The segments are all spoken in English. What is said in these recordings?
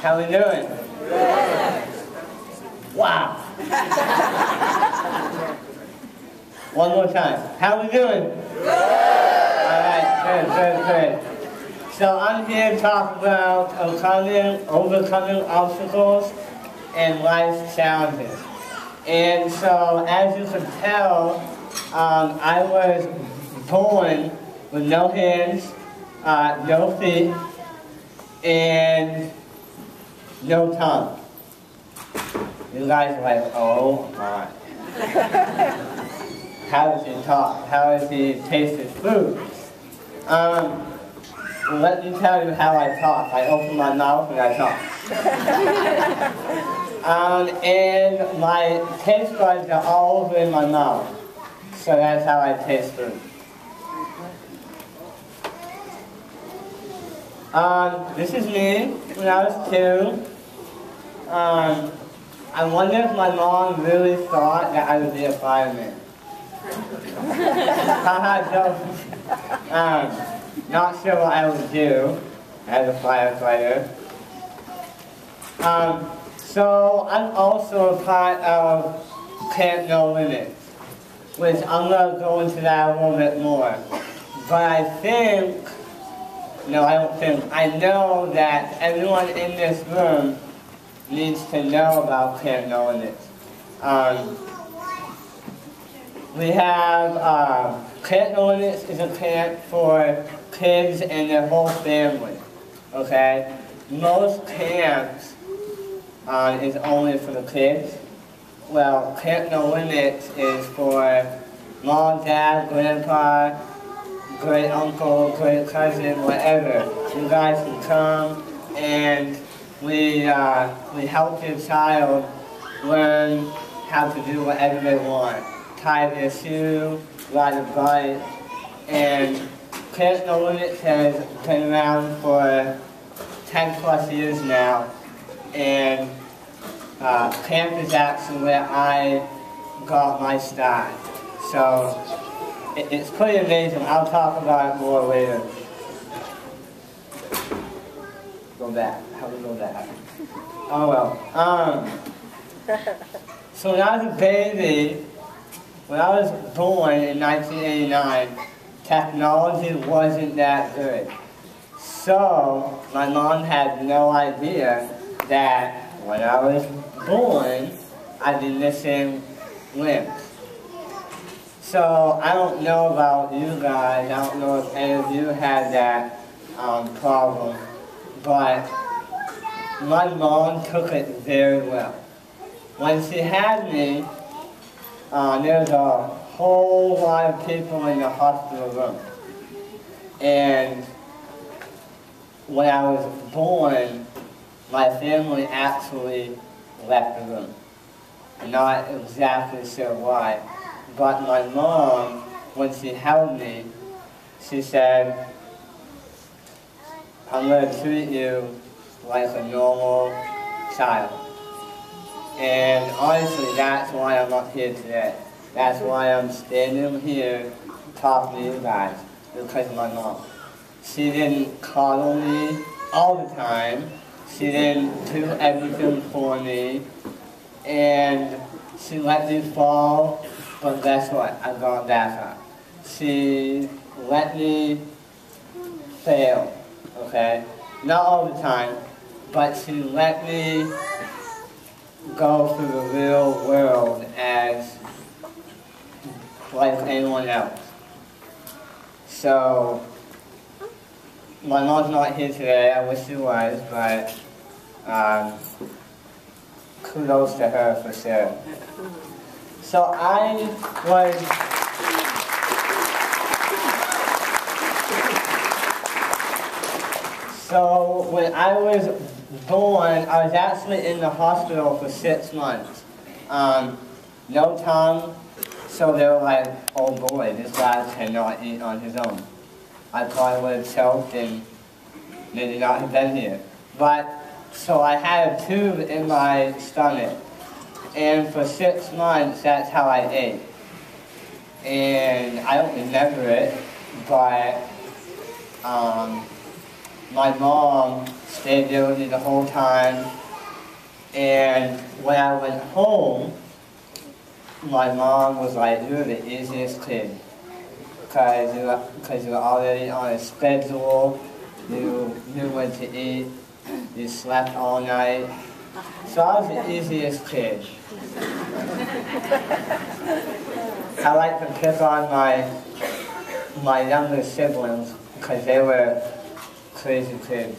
How we doing? Good. Wow. One more time. How we doing? Good. Alright, good. So I'm here to talk about overcoming obstacles and life's challenges. And so, as you can tell, I was born with no hands, no feet, and no tongue. You guys are like, oh my. How does he talk? How does he taste his food? Let me tell you how I talk. I open my mouth and I talk. And my taste buds are all over in my mouth. So that's how I taste food. This is me when I was 2. I wonder if my mom really thought that I would be a fireman. Haha, joke. Not sure what I would do as a firefighter. So I'm also a part of Camp No Limits, which I'm going to go into that a little bit more. But I know that everyone in this room needs to know about Camp No Limits. We have Camp No Limits is a camp for kids and their whole family. Okay, most camps is only for the kids. Well, Camp No Limits is for mom, dad, grandpa, great uncle, great cousin, whatever. You guys can come and we help your child learn how to do whatever they want. Tie their shoe, ride a bike, and Camp No Limits has been around for 10 plus years now, and camp is actually where I got my start. So it's pretty amazing. I'll talk about it more later. Go back. How do we go back? Oh well. So when I was a baby, when I was born in 1989, technology wasn't that good. So my mom had no idea that when I was born, I'd be missing limbs. So I don't know about you guys, I don't know if any of you had that problem, but my mom took it very well. When she had me, there was a whole lot of people in the hospital room. And when I was born, my family actually left the room. I'm not exactly sure why. But my mom, when she held me, she said, I'm going to treat you like a normal child. And honestly, that's why I'm up here today. That's why I'm standing here talking to you guys, because of my mom. She didn't coddle me all the time. She didn't do everything for me. And she let me fall, but guess what? I got back up. She let me fail, okay? Not all the time, but she let me go through the real world as like anyone else. So, my mom's not here today. I wish she was, but kudos to her for sure. So So when I was born, I was actually in the hospital for 6 months. No tongue, so they were like, oh boy, this guy cannot eat on his own. I probably would have choked and maybe not have been here. But, so I had a tube in my stomach. And for 6 months, that's how I ate. And I don't remember it, but my mom stayed there with me the whole time. And when I went home, my mom was like, "You're the easiest kid, because you were already on a schedule, you knew when to eat, you slept all night." So I was the easiest kid. I like to pick on my younger siblings because they were crazy kids.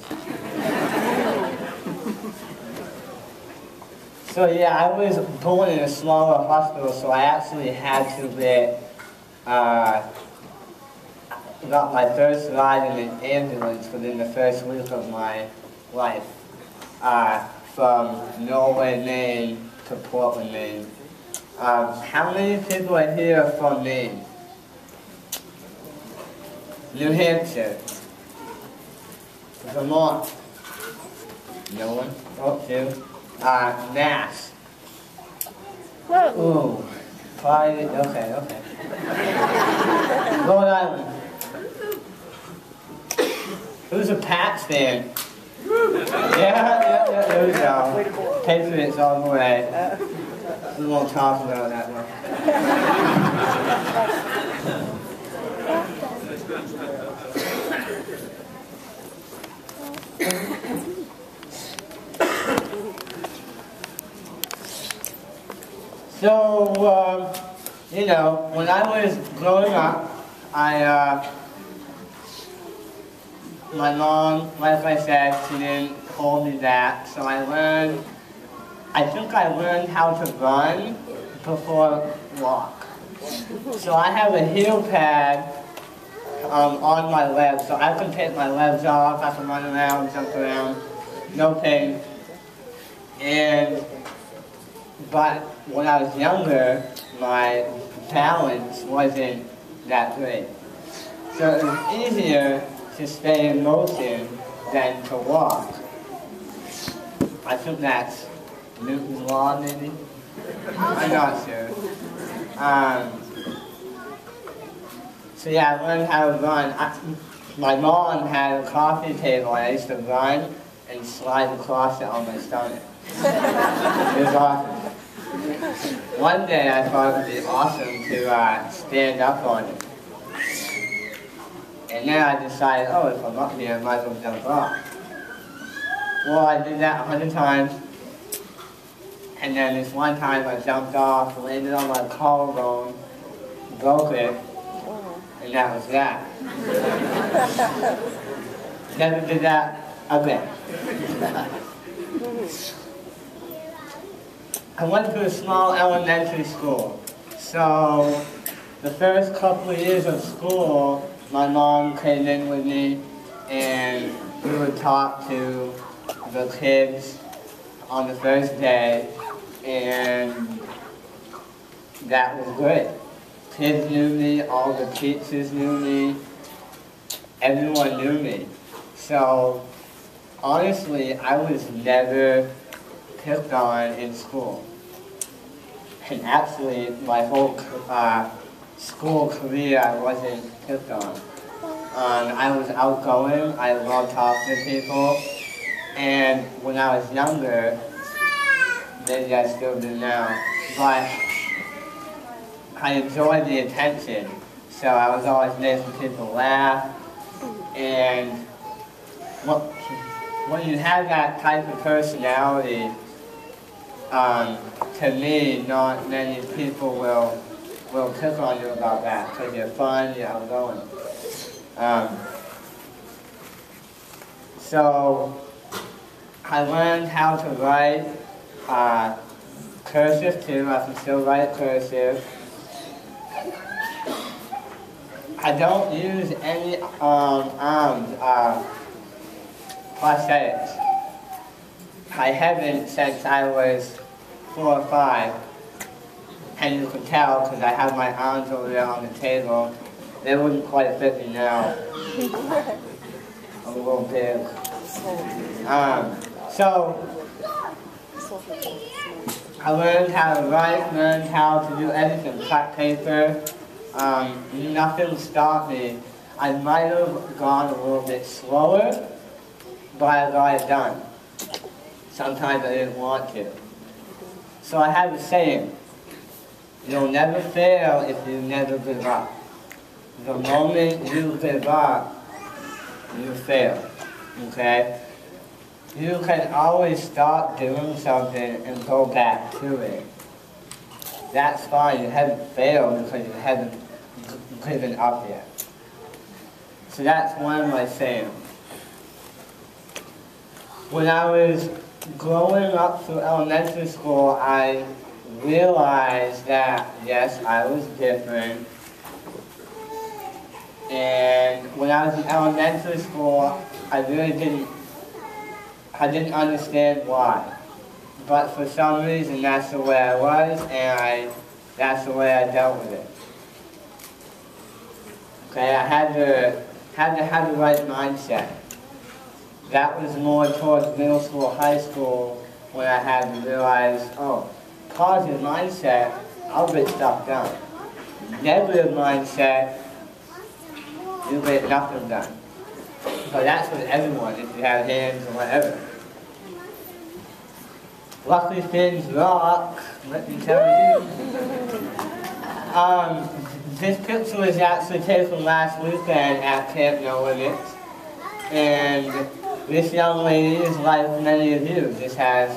So yeah, I was born in a smaller hospital, so I actually had to got my first ride in an ambulance within the first week of my life, from Norway, Maine to Portland, Maine. How many people are here from Maine? New Hampshire? Vermont? No one? Oh, two. Mass? Ooh, probably, okay. Rhode Island? Who's a Pats fan? Yeah, there we go. Patriots all the way. We won't talk about that one. So, you know, when I was growing up, my mom, like I said, she didn't hold me back, so I think I learned how to run before walk. So I have a heel pad on my legs, so I can take my legs off, I can run around, jump around, no pain. But when I was younger, my balance wasn't that great. So it was easier to stay in motion than to walk. I think that's Newton's law, maybe? I'm not sure. So yeah, I learned how to run. My mom had a coffee table, and I used to run and slide across it on my stomach. It was awesome. One day I thought it would be awesome to stand up on it. And then I decided, oh, if I'm up here, I might as well jump off. Well, I did that 100 times. And then this one time I jumped off, landed on my collarbone, broke it, and that was that. Never did that again. I went to a small elementary school. So the first couple of years of school, my mom came in with me and we would talk to the kids on the first day, and that was good. Kids knew me, all the teachers knew me, everyone knew me. So honestly, I was never picked on in school. And actually, my whole school career, I wasn't picked on. I was outgoing, I loved talking to people, and when I was younger, maybe I still do now, but I enjoyed the attention. So I was always making people laugh, and when you have that type of personality, to me, not many people will pick on you about that, because you're fun, you're outgoing. So I learned how to write cursive too. I can still write cursive. I don't use any prosthetics. I haven't since I was 4 or 5, and you can tell because I have my arms over there on the table. They wouldn't quite fit me now. I'm a little big. So I learned how to write, learned how to do everything, cut paper. Nothing stopped me. I might have gone a little bit slower but I got it done. Sometimes I didn't want to. So I have a saying, you'll never fail if you never give up. The moment you give up, you fail, okay? You can always stop doing something and go back to it. That's fine, you haven't failed because you haven't given up yet. So that's one of my sayings. When I was growing up through elementary school, I realized that, yes, I was different. And when I was in elementary school, I really didn't understand why. But for some reason, that's the way I was, and that's the way I dealt with it. Okay, I had to have the right mindset. That was more towards middle school, high school, when I had to realize, oh, positive mindset, I'll get stuff done. Negative mindset, you get nothing done. So that's with everyone, if you have hands or whatever. Luckily things rock, let me tell you. This picture was actually taken last weekend at Camp No Limits. And this young lady is like many of you, just has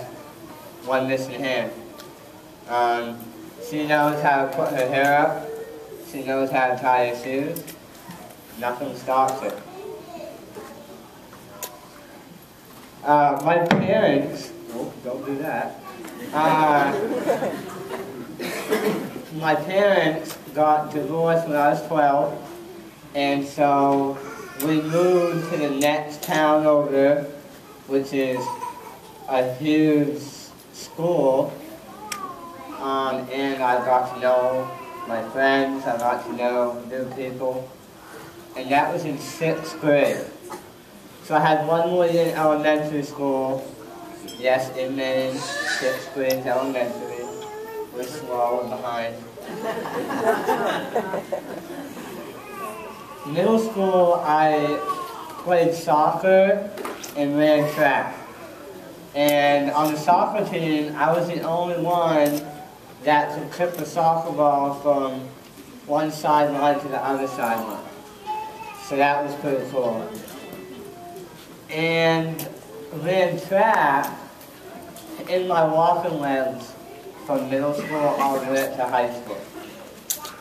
one missing hand. She knows how to put her hair up. She knows how to tie her shoes. Nothing stops her. My parents, oh, don't do that. My parents got divorced when I was 12, and so we moved to the next town over, which is a huge school, and I got to know my friends, I got to know new people, and that was in 6th grade. So I had one more year in elementary school. Yes, in Maine, 6th grade elementary. We're slow and behind. Middle school, I played soccer and ran track. And on the soccer team, I was the only one that could kick the soccer ball from one sideline to the other sideline. So that was pretty cool. And ran track in my walking legs from middle school all the way up to high school.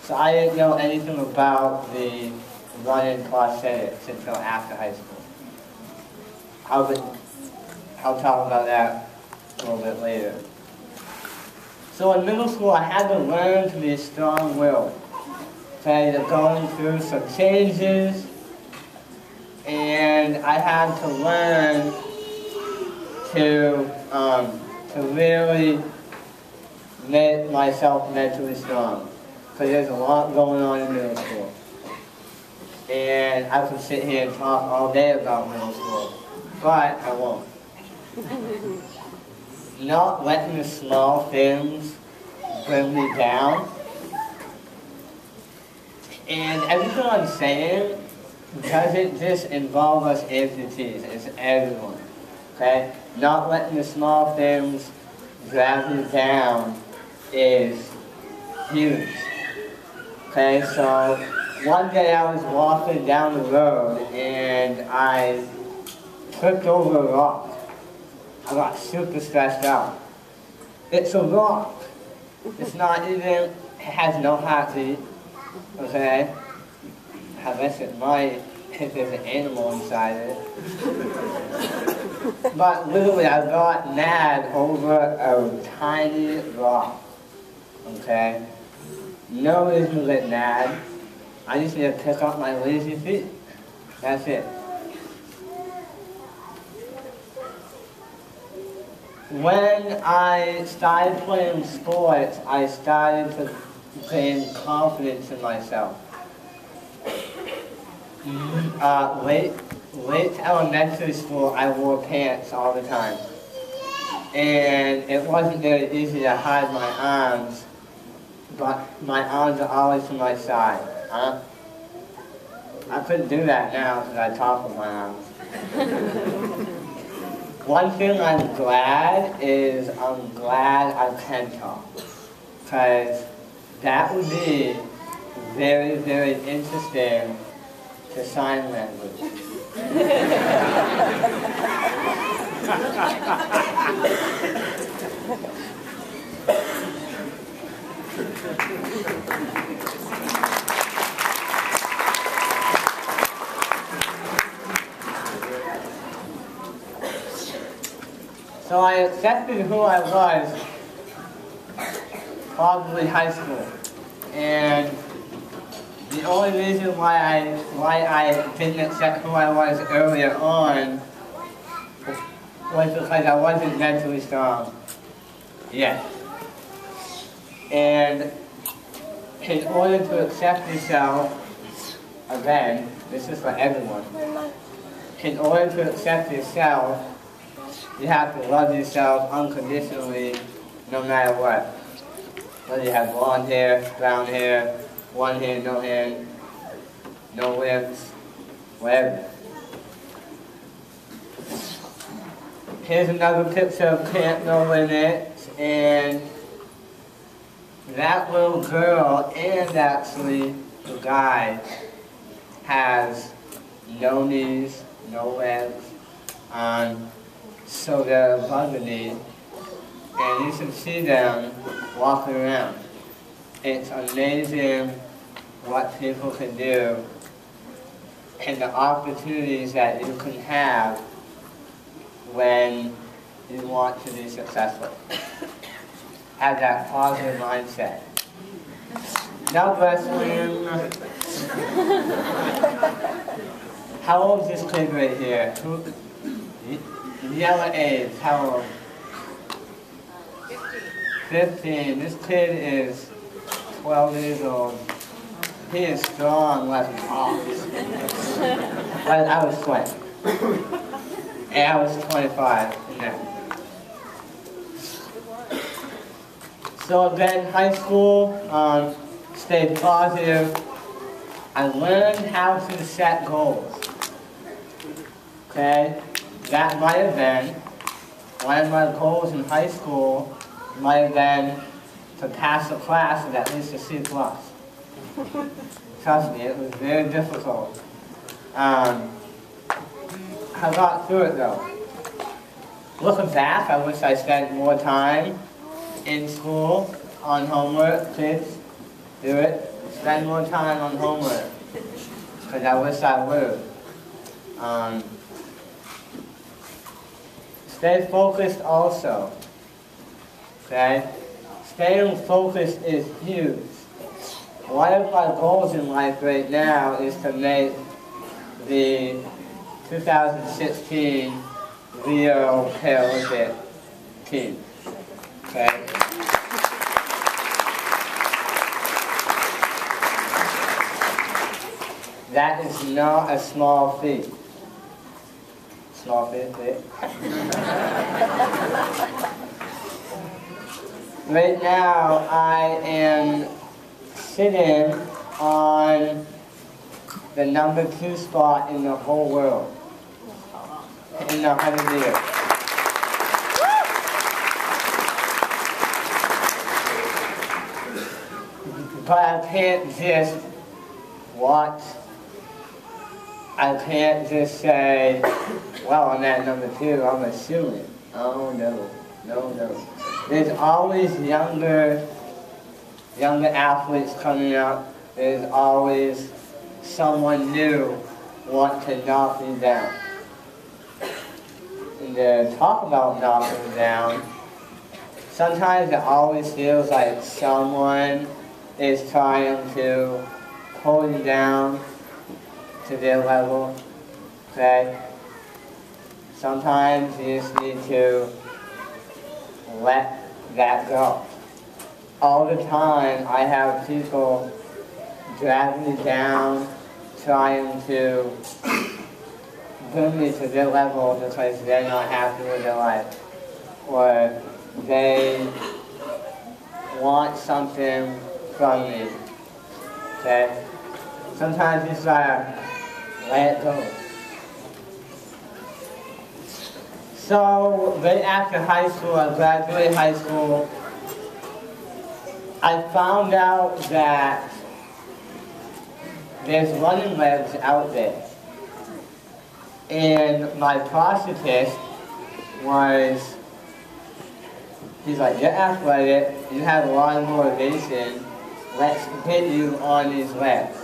So I didn't know anything about the running prosthetics until after high school. I'll talk about that a little bit later. So in middle school, I had to learn to be strong-willed. Okay, going through some changes, and I had to learn to really make myself mentally strong. Because there's a lot going on in middle school. And I could sit here and talk all day about middle school, but I won't. Not letting the small things bring me down. And everything I'm saying doesn't just involve us entities, it's everyone. Okay? Not letting the small things drag me down is huge. Okay, so one day I was walking down the road and I tripped over a rock. I got super stressed out. It's a rock. It's not even, it has no heartbeat. Okay? Unless it might, if there's an animal inside it. But literally I got mad over a tiny rock. Okay? No reason to get mad. I just need to pick up my lazy feet. That's it. When I started playing sports, I started to gain confidence in myself. Late elementary school, I wore pants all the time. And it wasn't very easy to hide my arms, but my arms are always to my side. I couldn't do that now because I talk with my arms. one thing I'm glad is I'm glad I can talk. Because that would be very, very interesting to sign language. So I accepted who I was probably high school. And the only reason why I didn't accept who I was earlier on was because I wasn't mentally strong yet. And in order to accept yourself, again, this is for everyone, in order to accept yourself, you have to love yourself unconditionally, no matter what. Whether you have blonde hair, brown hair, one hand, no lips, whatever. Here's another picture of Camp No Limits, and that little girl and actually the guy has no knees, no legs, so they're above the knee, and you can see them walking around. It's amazing what people can do and the opportunities that you can have when you want to be successful. Have that positive mindset. Now, Wesleyan, how old is this kid right here? Yellow age, how old? 15. This kid is 12 years old. He is strong like an ox. But I was 20. And I was 25. Yeah. So then high school, stayed positive. I learned how to set goals. Okay? That might have been, one of my goals in high school might have been to pass a class with at least a C+. Trust me, it was very difficult. I got through it though. Looking back, I wish I spent more time in school on homework. Kids, do it. Spend more time on homework. Because I wish I would. Stay focused also. Okay? Staying focused is huge. One of my goals in life right now is to make the 2016 Rio Paralympic team. Okay? That is not a small feat. Small feat, Right now, I am sitting on the #2 spot in the whole world in the 100 meters. But I can't just watch. I can't just say, well, I'm at #2, I'm assuming. Oh no, no. There's always younger athletes coming up. There's always someone new want to knock me down. And to talk about knocking me down, sometimes it always feels like someone is trying to pull you down to their level, okay? Sometimes you just need to let that go. All the time I have people drag me down, trying to bring me to their level because they're not happy with their life. Or they want something from me, okay? Sometimes you just gotta let it go. So, right after high school, I graduated high school, I found out that there's running legs out there. And my prosthetist was, he's like, you're athletic, you have a lot of motivation, let's get you on these legs.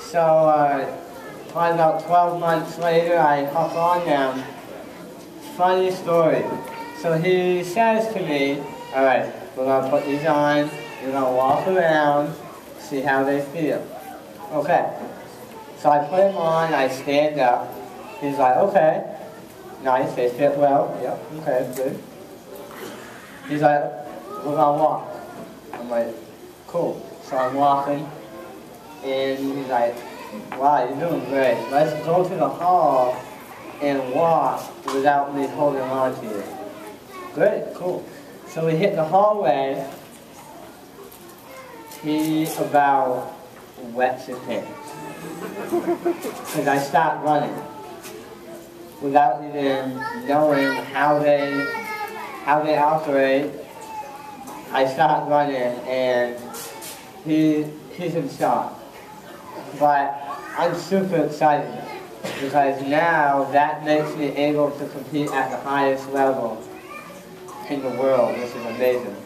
So, probably about 12 months later, I hop on them. Funny story. So he says to me, all right, we're going to put these on, you're going to walk around, see how they feel. Okay. So I put them on, I stand up. He's like, okay, nice, they fit well. Yep, okay, good. He's like, we're going to walk. I'm like, cool. So I'm walking, and he's like, wow, you're doing great. Let's go to the hall and walk without me holding on to you. Great, cool. So we hit the hallway. He about wets his pants. Because I stopped running without even knowing how they operate. I stopped running and he's in shock. But I'm super excited because now that makes me able to compete at the highest level in the world, which is amazing.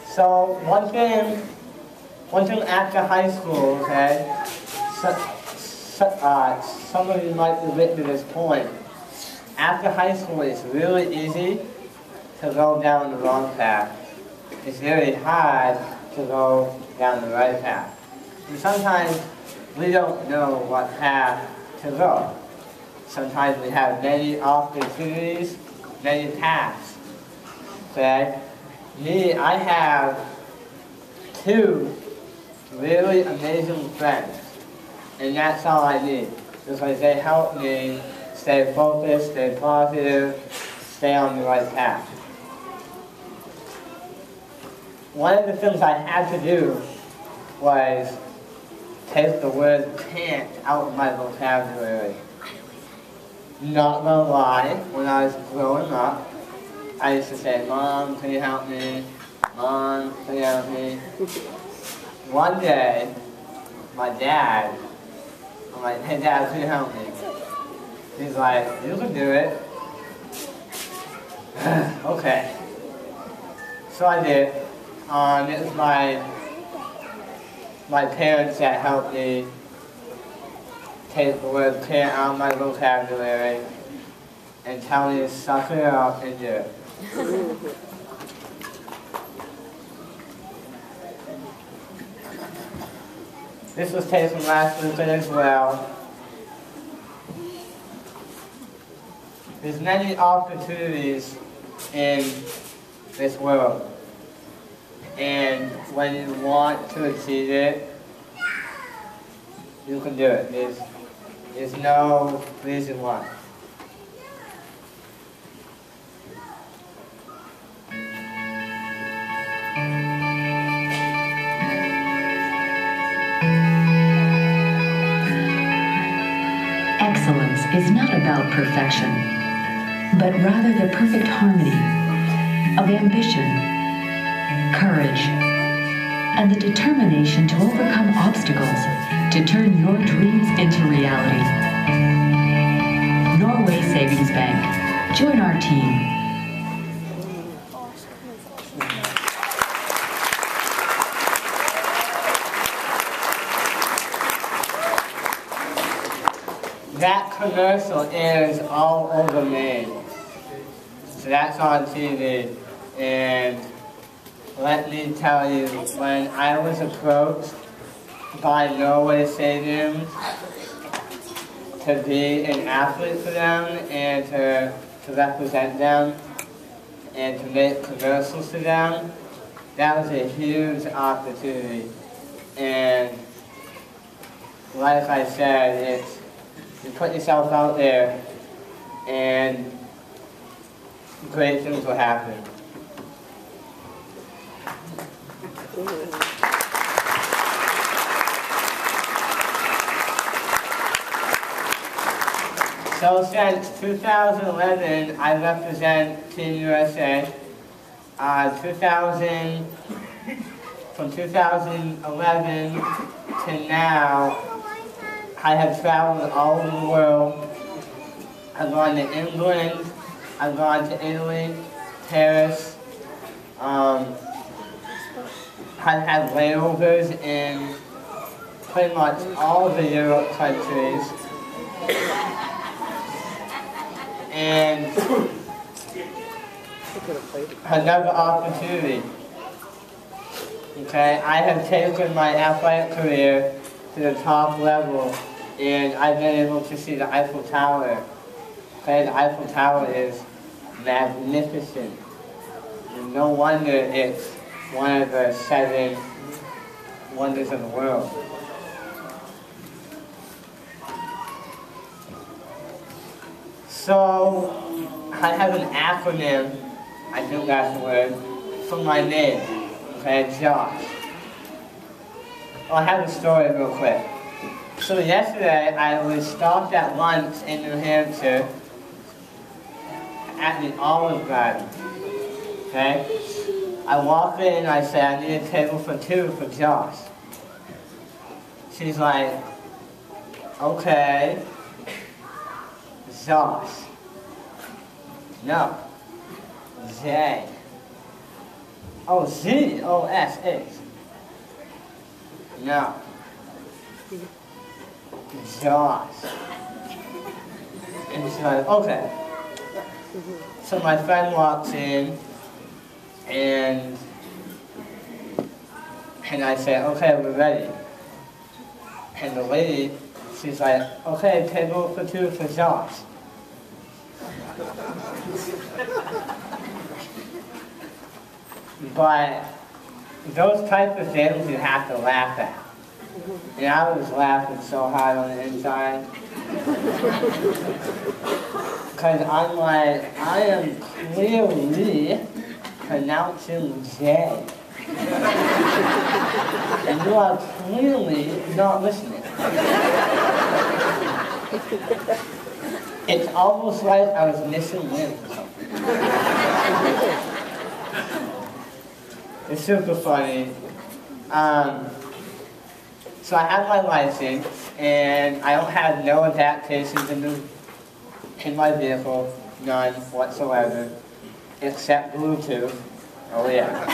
So one thing after high school, okay, some of you might be written to this point. After high school, it's really easy to go down the wrong path. It's very hard to go down the right path. And sometimes we don't know what path to go. Sometimes we have many opportunities, many paths. Okay? Me, I have two really amazing friends. And that's all I need. Because they help me stay focused, stay positive, stay on the right path. One of the things I had to do was take the word can't out of my vocabulary. Not gonna lie, when I was growing up, I used to say, Mom, can you help me? Mom, can you help me? One day, my dad, I'm like, hey Dad, can you help me? He's like, you can do it. Okay. So I did. It was my parents that helped me take the word can't out of my vocabulary and tell me to suck it up and do it. This was taken last weekend as well. There's many opportunities in this world. And when you want to achieve it, you can do it. There's no reason why. Excellence is not about perfection, but rather the perfect harmony of ambition, courage, and the determination to overcome obstacles to turn your dreams into reality. Norway Savings Bank. Join our team. That commercial airs all over Maine. So that's on TV. And let me tell you, when I was approached by Norway Savings to be an athlete for them and to represent them and to make commercials for them, that was a huge opportunity. And like I said, you put yourself out there and great things will happen. So since 2011, I represent Team USA. From 2011 to now, I have traveled all over the world. I've gone to England, I've gone to Italy, Paris. I've had layovers in pretty much all of the Europe countries. And another opportunity. Okay, I have taken my athletic career to the top level, and I've been able to see the Eiffel Tower. Okay, the Eiffel Tower is magnificent. And no wonder it's one of the 7 wonders of the world. So, I have an acronym, I think that's the word, for my name. Okay, Josh. Well, I have a story real quick. So yesterday, I was stopped at lunch in New Hampshire at the Olive Garden. Okay? I walk in and I say, I need a table for 2 for Josh. She's like, okay, Josh. No. J. Oh, Z-O-S-H. No. Josh. And she's like, okay. So my friend walks in, and I say, okay, we're ready. And the lady, she's like, okay, table for 2 for Josh. But those types of things you have to laugh at. And I was laughing so hard on the inside. Because I'm like, I am clearly pronouncing J. And you are clearly not listening. It's almost like I was missing limbs or something. It's super funny. So I have my license, and I don't have no adaptations in my vehicle, none whatsoever, except Bluetooth. Oh yeah.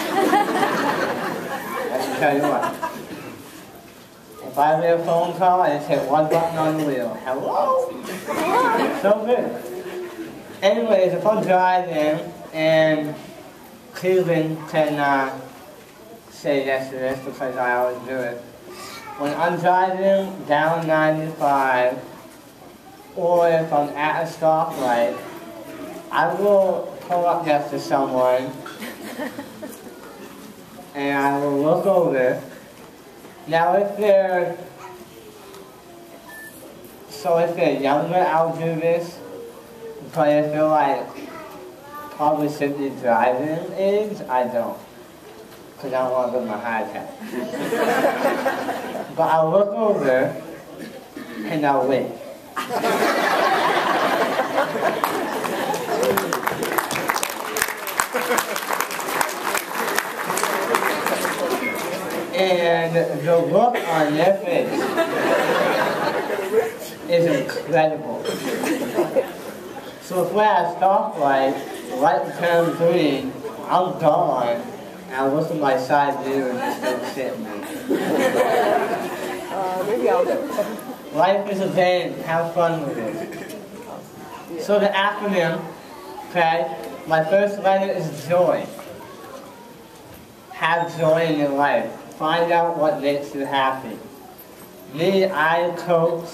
I can tell you what. If I get a phone call, I just hit one button on the wheel. Hello? So good. Anyways, if I'm driving, and Cleveland can say yes to this because I always do it. When I'm driving down 95, or if I'm at a stoplight, I will pull up next to someone, and I will look over. Now if they're younger, I'll do this, but if they're like, probably should be driving age, I don't. Because I don't want to give them a heart attack. But I'll look over, and I'll wait. And the look on their face is incredible. So if we're at a stoplight, right turn green, I'm gone, and I look at my side view and just don't sit in there. Maybe I'll do. Life is a game, have fun with it. So the acronym, okay, my first letter is joy. Have joy in your life. Find out what makes you happy. Me, I coach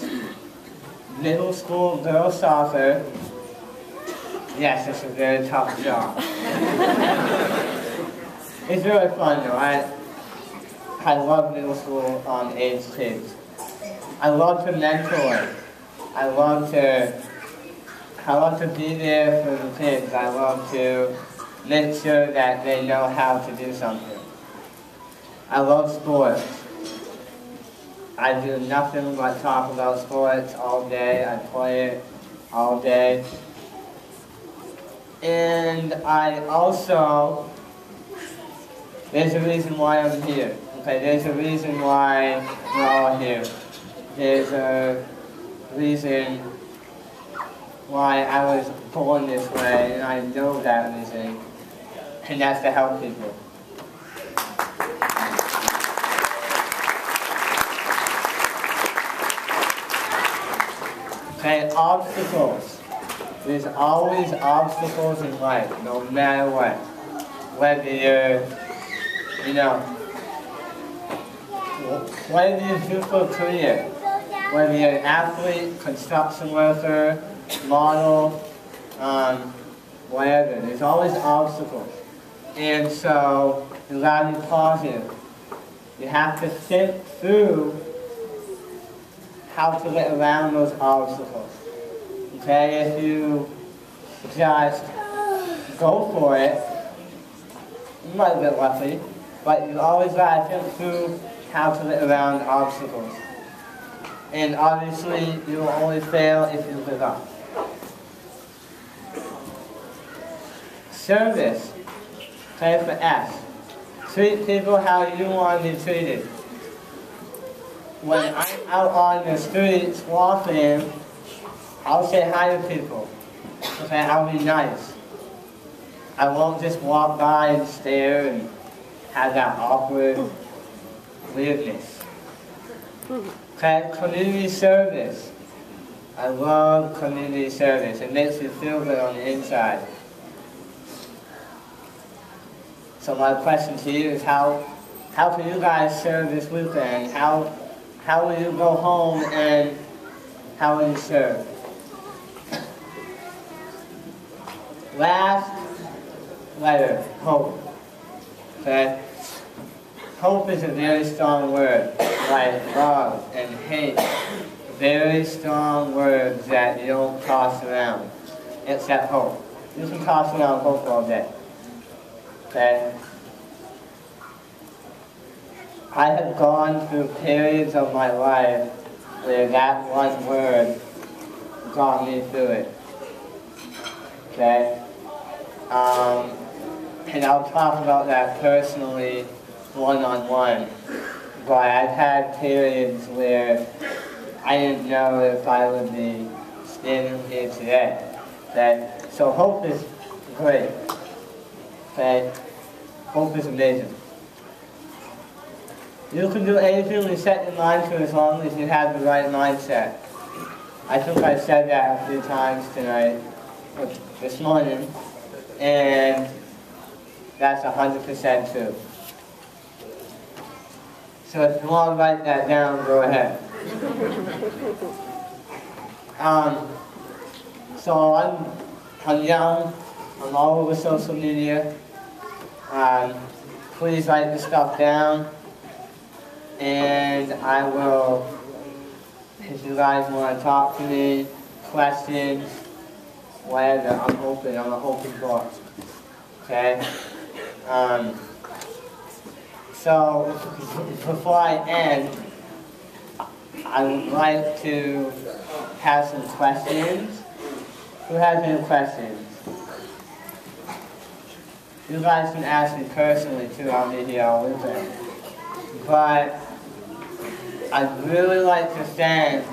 middle school girls soccer. Yes, it's a very tough job. It's really fun though. I love middle school age kids. I love to mentor. I love to be there for the kids. I love to make sure that they know how to do something. I love sports. I do nothing but talk about sports all day. I play it all day. And I also, there's a reason why I'm here. Okay, there's a reason why we're all here. There's a reason why I was born this way, and I know that reason, and that's to help people. Okay, obstacles. There's always obstacles in life, no matter what. Whether you're, whether you're due for a career, whether you're an athlete, construction worker, model, whatever, there's always obstacles. And so, you gotta be positive. You have to think through how to get around those obstacles. Okay, if you just go for it, you might get lucky, but you always gotta think through how to get around obstacles. And obviously, you will only fail if you give up. Service, okay, for S. Treat people how you want to be treated. When I'm out on the streets walking, I'll say hi to people. Okay, I'll be nice. I won't just walk by and stare and have that awkward weirdness. Okay, community service. I love community service. It makes me feel good on the inside. So my question to you is how can you guys serve this weekend? How will you go home and how will you serve? Last letter, hope. Okay? Hope is a very strong word, like love and hate. Very strong words that you don't toss around, except hope. You can toss around hope all day. Okay? I have gone through periods of my life where that one word got me through it. Okay? And I'll talk about that personally, one-on-one. But I've had periods where I didn't know if I would be standing here today. Okay? So hope is great. Okay? Hope is amazing. You can do anything you set your mind to as long as you have the right mindset. I think I said that a few times tonight, this morning, and that's 100% true. So if you want to write that down, go ahead. So I'm young, I'm all over social media. Please write this stuff down. And I will, if you guys want to talk to me, questions, whatever, I'm open, I'm an open book. Okay? So, before I end, I would like to have some questions. Who has any questions? You guys can ask me personally too, I'll be here all weekend. But I'd really like to thank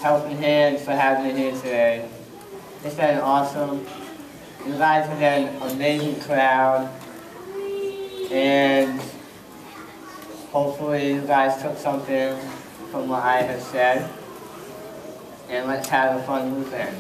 Helping Hands for having me here today. It's been awesome. You guys have been an amazing crowd. And hopefully you guys took something from what I have said. And let's have a fun weekend.